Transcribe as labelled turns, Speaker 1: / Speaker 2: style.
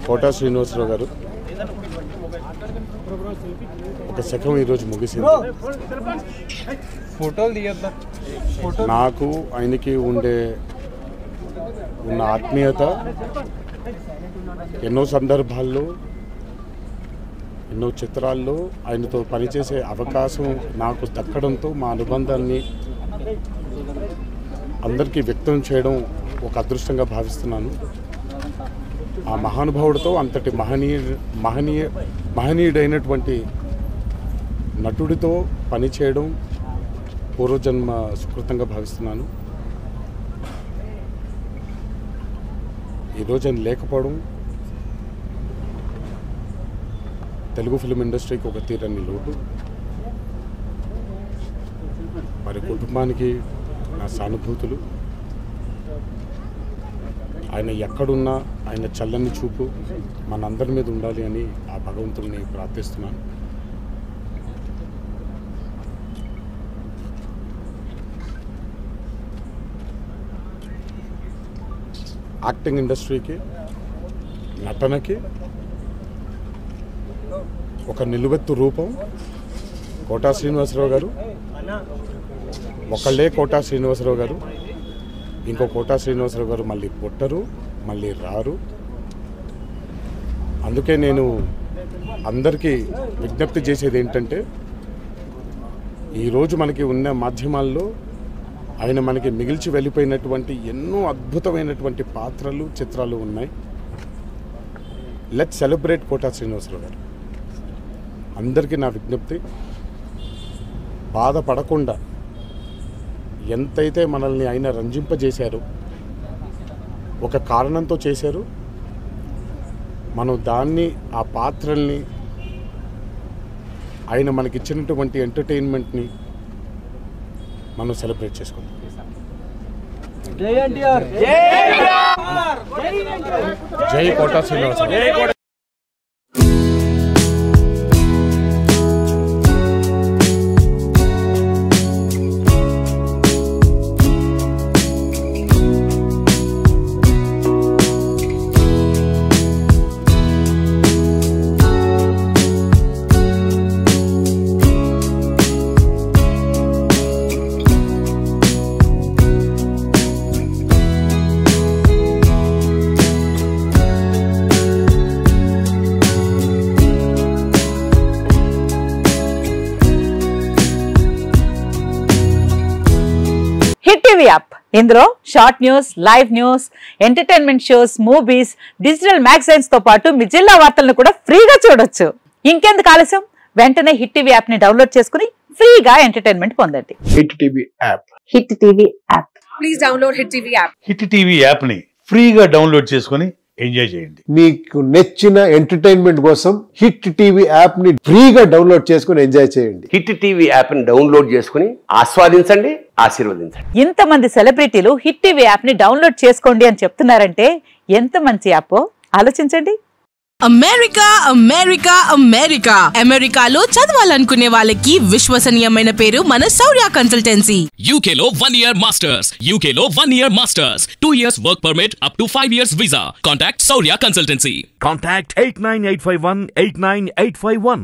Speaker 1: Quota Srinivasarao గారు ఒక శకం ఈరోజు ముగిసింది. నాకు ఆయనకి ఉన్న ఆత్మీయత ఎన్నో సందర్భాల్లో ఎన్నో చిత్రాల్లో ఆయనతో పనిచేసే అవకాశం నాకు దక్కడంతో మా అనుబంధాన్ని అందరికీ వ్యక్తం చేయడం ఒక అదృష్టంగా భావిస్తున్నాను. ఆ మహానుభావుడితో అంతటి మహనీయుడైనటువంటి నటుడితో పనిచేయడం పూర్వజన్మ సుకృతంగా భావిస్తున్నాను. ఈరోజు ఆయన లేకపోవడం తెలుగు ఫిల్మ్ ఇండస్ట్రీకి ఒక తీరని లోటు. వారి కుటుంబానికి నా సానుభూతులు. ఆయన ఎక్కడున్నా ఆయన చల్లని చూపు మనందరి మీద ఉండాలి అని ఆ భగవంతుడిని ప్రార్థిస్తున్నాను. యాక్టింగ్ ఇండస్ట్రీకి, నటనకి ఒక నిలువెత్తు రూపం కోటా శ్రీనివాసరావు గారు. ఒకళ్ళే కోటా శ్రీనివాసరావు గారు. ఇంకో కోటా శ్రీనివాసరావు గారు మళ్ళీ పుట్టరు, మళ్ళీ రారు. అందుకే నేను అందరికీ విజ్ఞప్తి చేసేది ఏంటంటే, ఈరోజు మనకి ఉన్న మాధ్యమాల్లో ఆయన మనకి మిగిల్చి వెళ్ళిపోయినటువంటి ఎన్నో అద్భుతమైనటువంటి పాత్రలు, చిత్రాలు ఉన్నాయి. లెట్స్ సెలబ్రేట్ కోటా శ్రీనివాసరావు గారు. అందరికీ నా విజ్ఞప్తి, బాధపడకుండా ఎంతైతే మనల్ని ఆయన రంజింపజేశారో, ఒక కారణంతో చేశారు, మనం దాన్ని, ఆ పాత్రల్ని, ఆయన మనకిచ్చినటువంటి ఎంటర్టైన్మెంట్ని మనం సెలబ్రేట్ చేసుకుందాం. జై Kota Srinivasa Rao.
Speaker 2: Hit TV app, ఇందులో short news, live news, entertainment shows, movies, digital magazines తో పాటు మీ జిల్లా వార్తలను కూడా ఫ్రీగా చూడొచ్చు. ఇంకెందుకు ఆలస్యం, వెంటనే హిట్ టీవీ యాప్ ని డౌన్లోడ్ చేసుకుని ఫ్రీగా ఎంటర్టైన్మెంట్ పొందండి.
Speaker 1: Hit TV app.
Speaker 2: Hit TV app.
Speaker 3: Please download hit TV app.
Speaker 4: Hit TV app ని ఫ్రీగా డౌన్లోడ్ చేసుకుని ఎంజాయ్ చేయండి.
Speaker 5: మీకు నచ్చిన ఎంటర్టైన్మెంట్ కోసం హిట్ టీవీ యాప్ ని ఫ్రీగా డౌన్లోడ్ చేసుకుని ఎంజాయ్ చేయండి.
Speaker 6: హిట్ టీవీ యాప్ ని డౌన్లోడ్ చేసుకుని ఆస్వాదించండి, ఆశీర్వదించండి.
Speaker 2: ఇంతమంది సెలబ్రిటీలు హిట్ టీవీ యాప్ ని డౌన్లోడ్ చేసుకోండి అని చెప్తున్నారంటే ఎంత మంచి యాప్ ఆలోచించండి.
Speaker 7: అమెరికా అమెరికా అమెరికా అమెరికాలో చదవాలనుకునే వాళ్ళకి విశ్వసనీయమైన పేరు మన శౌర్య కన్సల్టెన్సీ.
Speaker 8: UK లో 1 year masters, UK లో 1 year masters, 2 years work permit up to 5 years visa. Contact Shaurya Consultancy.
Speaker 9: Contact 89851 89851.